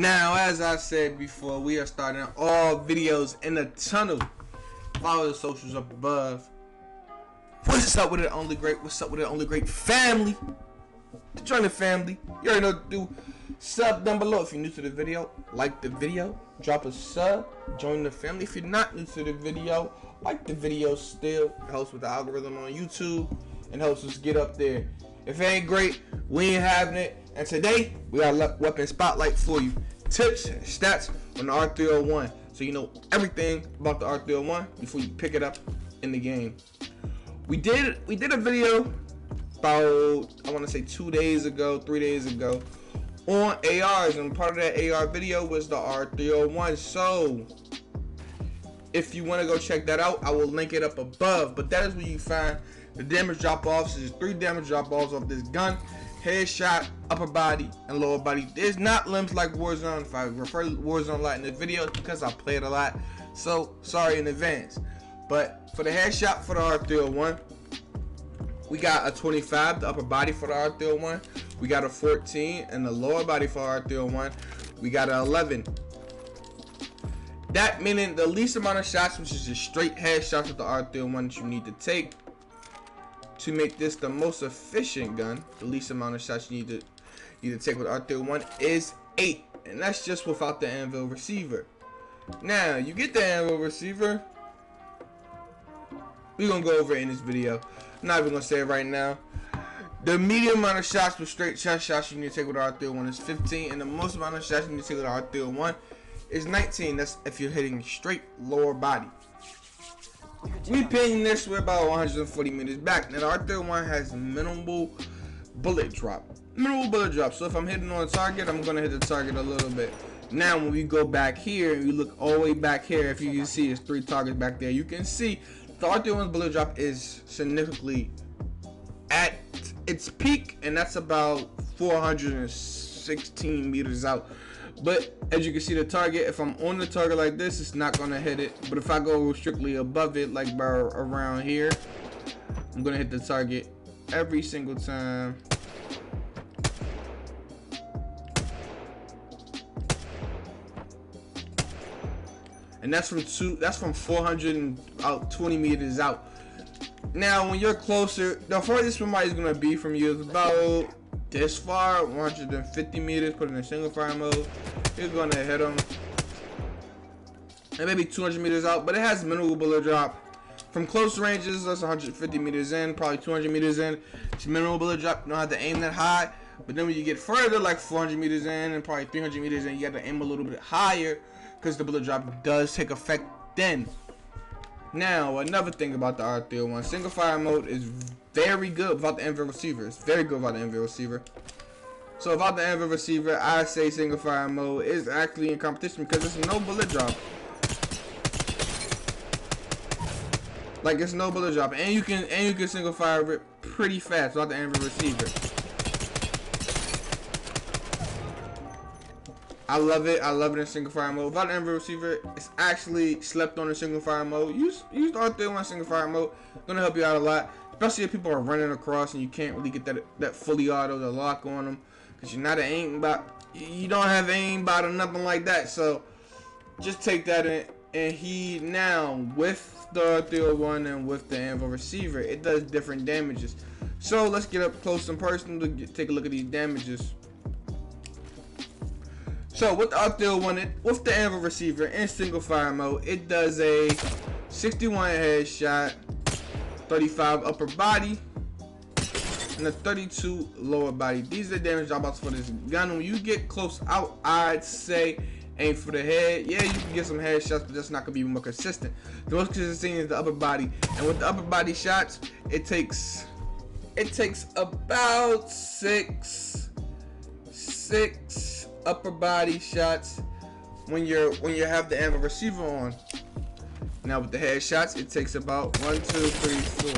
Now, as I said before, we are starting all videos in the tunnel. Follow the socials up above. What's up with it, Only Great? What's up with it, Only Great family? To join the family, you already know what to do. Sub down below if you're new to the video. Like the video, drop a sub, join the family. If you're not new to the video, like the video still. It helps with the algorithm on YouTube and helps us get up there. If it ain't great, we ain't having it. And today, we got a weapon spotlight for you. Tips and stats on the R-301. So you know everything about the R-301 before you pick it up in the game. We did a video about, I want to say 2 days ago, 3 days ago, on ARs. And part of that AR video was the R-301. So if you want to go check that out, I will link it up above. But that is where you find the damage drop-offs. There's 3 damage drop-offs of this gun: headshot, upper body, and lower body. There's not limbs like Warzone. If I refer to Warzone a lot in this video, it's because I play it a lot, so sorry in advance. But for the headshot for the R-301, we got a 25, the upper body for the R-301. We got a 14, and the lower body for R-301, we got an 11. That meaning the least amount of shots, which is just straight headshots with the R-301 that you need to take to make this the most efficient gun. The least amount of shots you need to take with R-301 is 8, and that's just without the anvil receiver. Now you get the anvil receiver, we're gonna go over it in this video. I'm not even gonna say it right now. The medium amount of shots with straight chest shots you need to take with R-301 is 15, and the most amount of shots you need to take with R-301 is 19. That's if you're hitting straight lower body. We ping this with about 140 meters back. Now the R-301 has minimal bullet drop. So if I'm hitting on a target, I'm gonna hit the target a little bit. Now when we go back here and you look all the way back here, if you can see there's 3 targets back there, you can see the R-301's bullet drop is significantly at its peak, and that's about 416 meters out. But as you can see, the target, if I'm on the target like this, it's not gonna hit it. But if I go strictly above it, like around here, I'm gonna hit the target every single time. And that's from 420 meters out. Now when you're closer, the farthest somebody's gonna be from you is about this far, 150 meters. Put it in single fire mode, you're gonna hit them. And maybe 200 meters out, but it has minimal bullet drop. From close ranges, that's 150 meters in, probably 200 meters in. It's minimal bullet drop. You don't have to aim that high. But then when you get further, like 400 meters in and probably 300 meters in, you have to aim a little bit higher because the bullet drop does take effect then. Now, another thing about the R-301, single fire mode is very good without the anvil receiver. It's very good without the anvil receiver. So without the anvil receiver, I say single fire mode is actually in competition because there's no bullet drop. Like, it's no bullet drop, and you can single fire it pretty fast without the anvil receiver. I love it in single fire mode. Without the anvil receiver, it's actually slept on in single fire mode. Use the R-301 single fire mode. It's gonna help you out a lot, especially if people are running across and you can't really get that fully auto, the lock on them, because you're not an aimbot. You don't have aimbot or nothing like that. So just take that in and heed. Now with the R-301 and with the anvil receiver, it does different damages. So let's get up close and personal to take a look at these damages. So with the R-301, with the anvil receiver in single fire mode, it does a 61 headshot, 35 upper body, and a 32 lower body. These are the damage drop-offs for this gun. When you get close out, I'd say aim for the head. Yeah, you can get some headshots, but that's not gonna be more consistent. The most consistent is the upper body, and with the upper body shots, it takes about six upper body shots when you have the anvil receiver on. Now with the headshots, it takes about 1, 2, 3,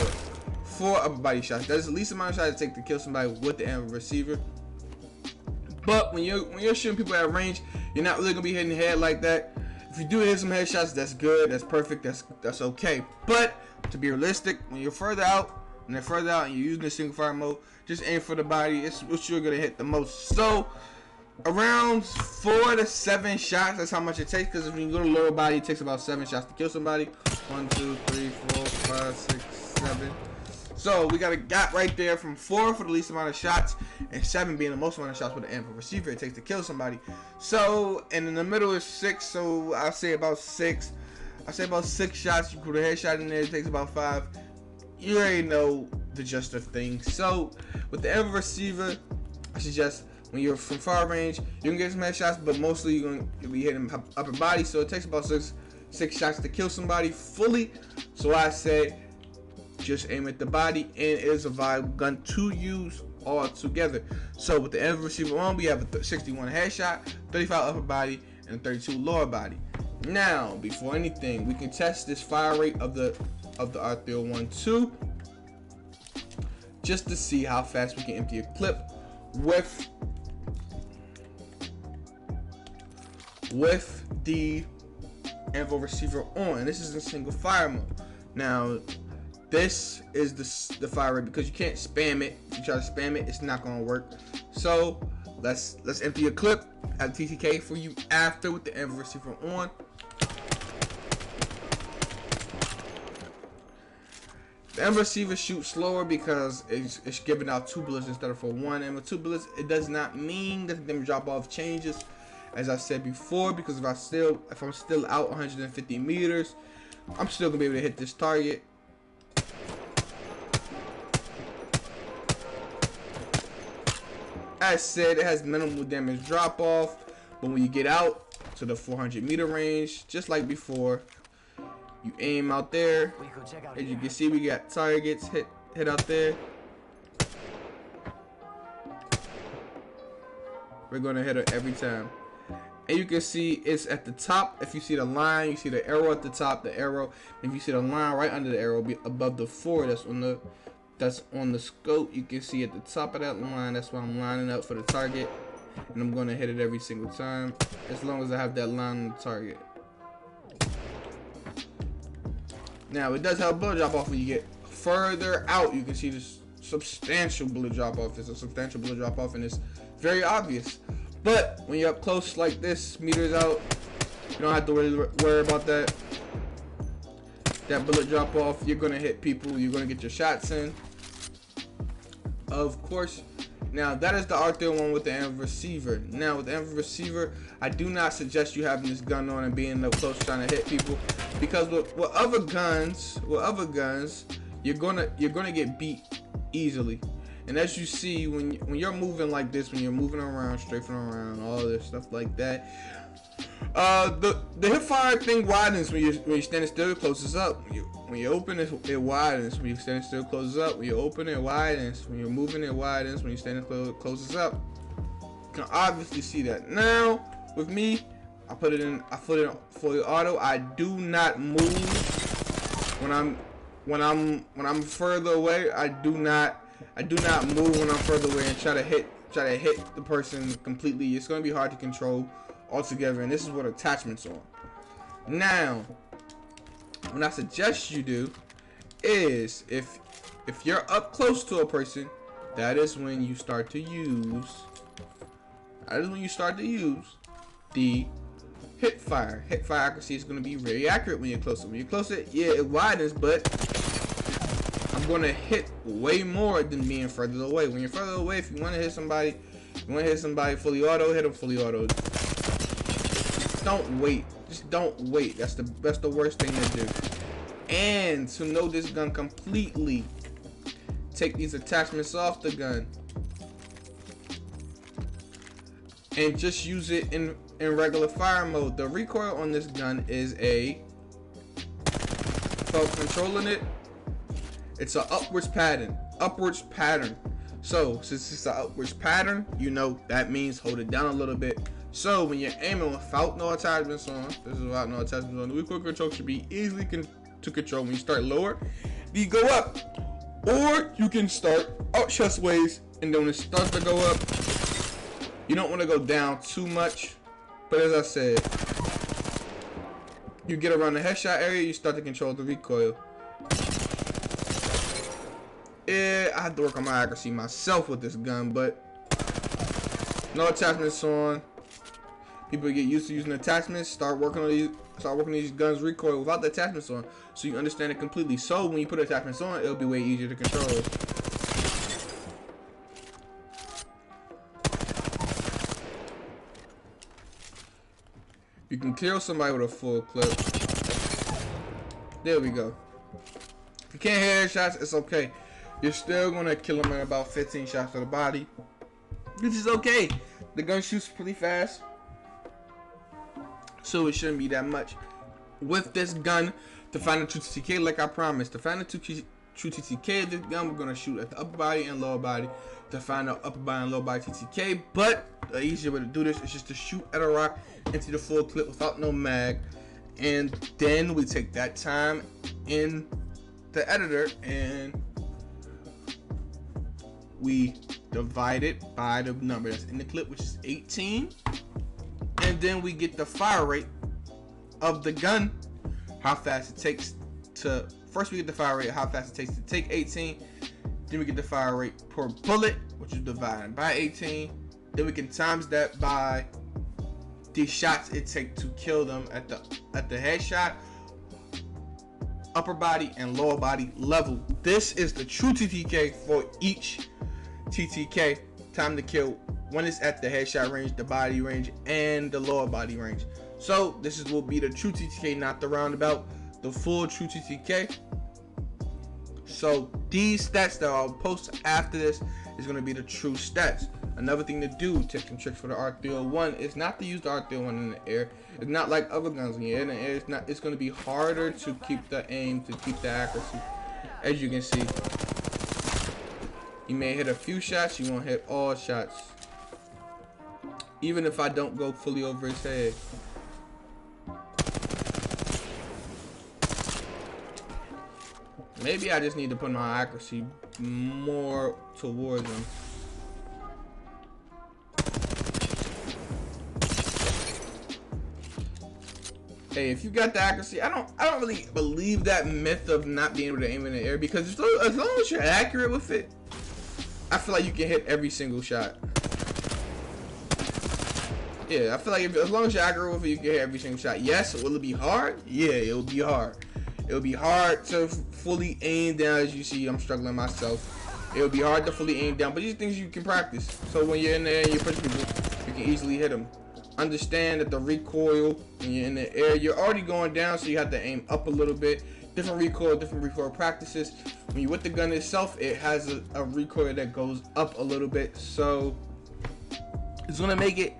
4 upper body shots. That's the least amount of shots it takes to kill somebody with the anvil receiver. But when you're shooting people at range, you're not really gonna be hitting the head like that. If you do hit some headshots, that's good, that's perfect, that's okay. But to be realistic, when you're further out, and you're using the single fire mode, just aim for the body. It's what you're gonna hit the most. So around 4 to 7 shots. That's how much it takes. Because if you go to lower body, it takes about 7 shots to kill somebody. 1, 2, 3, 4, 5, 6, 7. So we got a gap right there from 4 for the least amount of shots, and 7 being the most amount of shots with the amp receiver it takes to kill somebody. So, and in the middle is 6. So I'll say about 6. I say about 6 shots. You put a headshot in there, it takes about 5. You already know the gist of things. So with the amp receiver, I suggest when you're from far range, you can get some headshots, but mostly you'll be hitting upper body. So it takes about 6 shots to kill somebody fully. So I say just aim at the body, and it is a viable gun to use all together. So with the amp receiver on, we have a 61 headshot, 35 upper body, and 32 lower body. Now, before anything, we can test this fire rate of the R-301 too, just to see how fast we can empty a clip with the amp receiver on. And this is in single fire mode. Now, this is the fire rate because you can't spam it. If you try to spam it, it's not gonna work. So let's empty a clip. I have TTK for you after with the amp receiver on. The amp receiver shoots slower because it's giving out 2 bullets instead of 1. And with 2 bullets, it does not mean that the damage drop off changes, as I said before, because if I'm still out 150 meters, I'm still gonna be able to hit this target. As said, it has minimal damage drop off, but when you get out to the 400 meter range, just like before, you aim out there. As you can see, we got targets hit out there. We're gonna hit it every time. And you can see it's at the top. If you see the line, you see the arrow at the top, the arrow. If you see the line right under the arrow, above the 4 that's on the scope, you can see at the top of that line. That's why I'm lining up for the target, and I'm gonna hit it every single time as long as I have that line on the target. Now it does have a bullet drop off when you get further out. You can see this substantial bullet drop off. It's a substantial bullet drop off, and it's very obvious. But when you're up close like this, meters out, you don't have to worry about that bullet drop off. You're gonna hit people. You're gonna get your shots in, of course. Now that is the R-301 with the amp receiver. Now with the amp receiver, I do not suggest you having this gun on and being up close trying to hit people, because with other guns, you're gonna get beat easily. And as you see, when you're moving like this, when you're moving around, strafing around, all this stuff like that, the hip fire thing widens when you're standing still. It closes up. When you open it, it widens. When you're standing still, it closes up. When you open it, it widens. When you're moving, it widens. When you're standing still, it closes up. You can obviously see that. Now with me, I put it in fully auto. I do not move when I'm further away. I do not move when I'm further away and try to hit the person completely. It's going to be hard to control altogether, and this is what attachments on. Now, what I suggest you do is if you're up close to a person, that is when you start to use the hip fire. Hip fire accuracy is going to be very accurate when you're closer. When you're closer, yeah, it widens, but I'm going to hit way more than being further away. When you're further away, if you want to hit somebody, fully auto, hit them fully auto. Don't wait. Just don't wait. That's the worst thing to do. And to know this gun completely, take these attachments off the gun and just use it in regular fire mode. The recoil on this gun is controlling it. It's an upwards pattern. So since it's an upwards pattern, you know that means hold it down a little bit. So when you're aiming without no attachments on, the recoil control should be easily to control. When you start lower, you go up, or you can start out chest ways, and then when it starts to go up, you don't want to go down too much. But as I said, you get around the headshot area, you start to control the recoil. Yeah, I have to work on my accuracy myself with this gun, but No attachments on. People get used to using attachments. Start working on these guns recoil without the attachments on, so you understand it completely. So when you put attachments on, it'll be way easier to control. You can kill somebody with a full clip. There we go. If you can't hit headshots, it's okay. You're still gonna kill them in about 15 shots to the body, which is okay. The gun shoots pretty fast, so it shouldn't be that much. With this gun, to find a true TTK, like I promised, to find a true TTK of this gun, we're gonna shoot at the upper body and lower body to find out upper body and lower body TTK. But the easier way to do this is just to shoot at a rock into the full clip without no mag, and then we take that time in the editor and we divide it by the number that's in the clip, which is 18, and then we get the fire rate of the gun, how fast it takes to, first we get the fire rate, how fast it takes to take 18, then we get the fire rate per bullet, which is divided by 18, then we can times that by the shots it takes to kill them at the headshot, upper body and lower body level. This is the true TTK for each TTK, time to kill, when it's at the headshot range, the body range, and the lower body range. So this will be the true TTK, not the roundabout, the full true TTK. So these stats that I'll post after this is going to be the true stats. Another thing to do, tips and tricks for the R-301, is not to use the R-301 in the air. It's not like other guns when you're in the air. It's going to be harder to keep the aim, to keep the accuracy. As you can see, you may hit a few shots, you won't hit all shots. Even if I don't go fully over his head. Maybe I just need to put my accuracy more towards him. Hey, if you got the accuracy, I don't really believe that myth of not being able to aim in the air, because as long as you're accurate with it, I feel like you can hit every single shot. Yeah, I feel like as long as you're accurate with it, you can hit every single shot. Yes, will it be hard? Yeah, it'll be hard. It'll be hard to fully aim down. As you see, I'm struggling myself. It'll be hard to fully aim down, but these things you can practice. So when you're in there and you push people, you can easily hit them. Understand that the recoil when you're in the air, you're already going down, so you have to aim up a little bit. Different recoil practices. When you're with the gun itself, it has a recoil that goes up a little bit, so it's gonna make it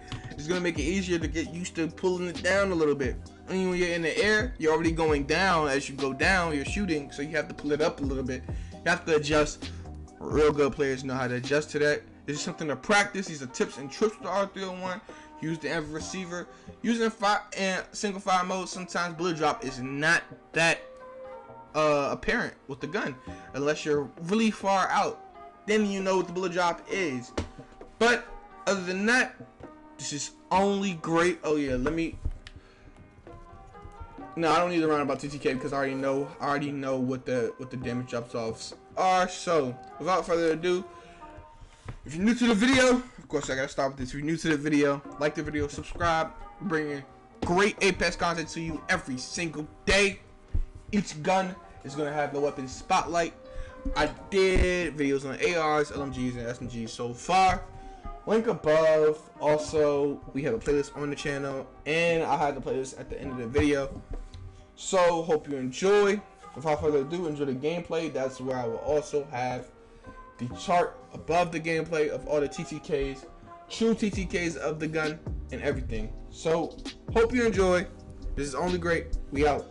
easier to get used to pulling it down a little bit. I mean, when you're in the air, you're already going down. As you go down, you're shooting, so you have to pull it up a little bit. You have to adjust. Real good players know how to adjust to that. This is something to practice. These are tips and tricks with the R-301. Use the Enver receiver. Using single fire mode, sometimes bullet drop is not that apparent with the gun, unless you're really far out. Then you know what the bullet drop is. But other than that, this is only great. Oh yeah, no, I don't need to roundabout TTK because I already know what the damage drops offs are. So without further ado, if you're new to the video, of course I gotta start with this. If you're new to the video, like the video, subscribe. We're bringing great Apex content to you every single day. Each gun is gonna have the weapon spotlight. I did videos on ARs, LMGs, and SMGs so far. Link above. Also, we have a playlist on the channel, and I'll have the playlist at the end of the video. So, hope you enjoy. Without further ado, enjoy the gameplay. That's where I will also have the chart above the gameplay of all the TTKs, true TTKs of the gun, and everything. So, hope you enjoy. This is only great. We out.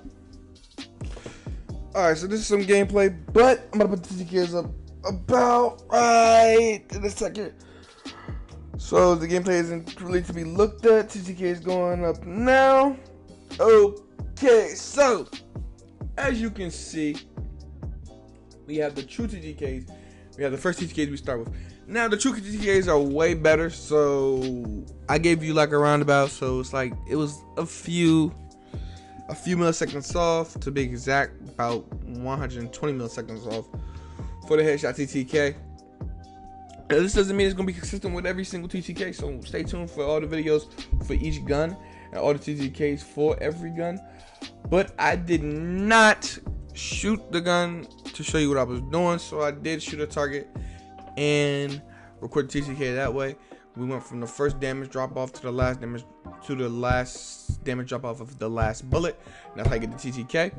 Alright, so this is some gameplay, but I'm gonna put the TTKs up about right in a second. So the gameplay isn't really to be looked at. TTK is going up now. Okay, so as you can see, we have the true TTKs. We have the first TTKs we start with. Now the true TTKs are way better. So I gave you like a roundabout. So it's like it was a few milliseconds off, to be exact, about 120 milliseconds off for the headshot TTK. Now, this doesn't mean it's going to be consistent with every single TTK, so stay tuned for all the videos for each gun and all the TTKs for every gun. But I did not shoot the gun to show you what I was doing, so I did shoot a target and record the TTK that way. We went from the first damage drop off to the last damage drop off of the last bullet. And that's how you get the TTK.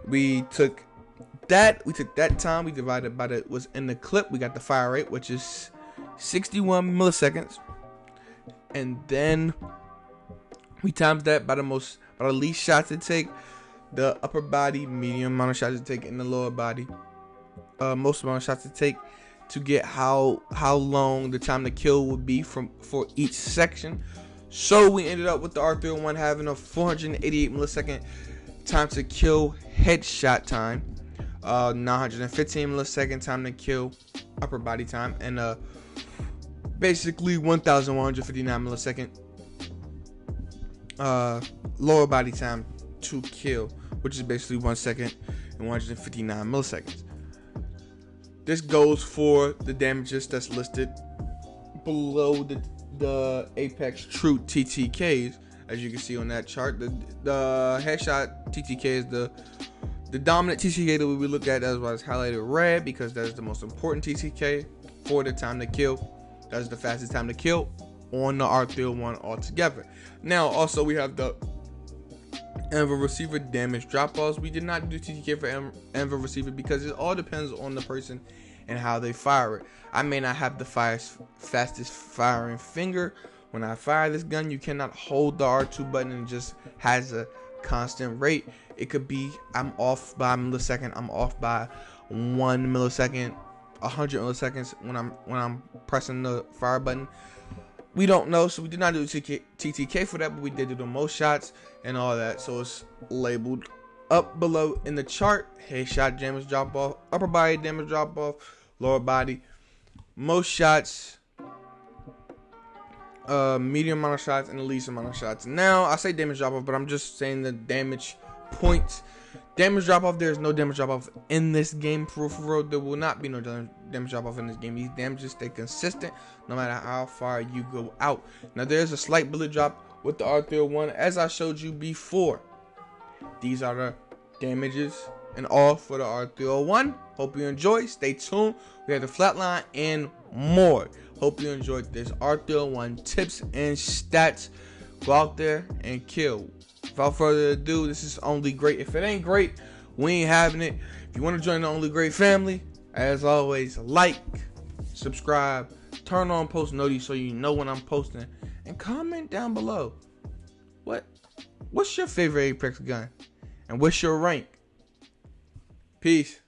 We took that time, we divided by the was in the clip. We got the fire rate, which is 61 milliseconds, and then we times that by the least shots it take, the upper body, medium amount of shots it take in the lower body, most amount of shots it take, to get how long the time to kill would be for each section. So we ended up with the R-301 having a 488 millisecond time to kill headshot time, 915 millisecond time to kill upper body time, and basically 1159 millisecond lower body time to kill, which is basically 1 second and 159 milliseconds. This goes for the damages that's listed below the Apex True TTKs, as you can see on that chart. The headshot TTK is the dominant TTK that we look at. That's why it's highlighted red, because that is the most important TTK for the time to kill. That is the fastest time to kill on the R-301 altogether. Now, also we have the Anvil receiver damage drop-offs. We did not do TTK for Anvil receiver because it all depends on the person and how they fire it. I may not have the fastest firing finger. When I fire this gun, you cannot hold the R2 button and it just has a constant rate. It could be I'm off by a millisecond, I'm off by 1 millisecond, 100 milliseconds when I'm pressing the fire button. We don't know, so we did not do TTK for that, but we did do the most shots and all that. So it's labeled up below in the chart: headshot damage drop off, upper body damage drop off, lower body, most shots, medium amount of shots, and the least amount of shots. Now I say damage drop off, but I'm just saying the damage points. Damage drop off, there's no damage drop off in this game. For real, there will not be no damage drop off in this game. These damages stay consistent no matter how far you go out. Now there's a slight bullet drop with the R-301, as I showed you before. These are the damages and all for the R-301. Hope you enjoy. Stay tuned. We have the flatline and more. Hope you enjoyed this R-301 tips and stats. Go out there and kill. Without further ado, this is Only Great. If it ain't great, we ain't having it. If you want to join the Only Great family, as always, like, subscribe, turn on post notifications so you know when I'm posting, and comment down below. What's your favorite Apex gun? And what's your rank? Peace.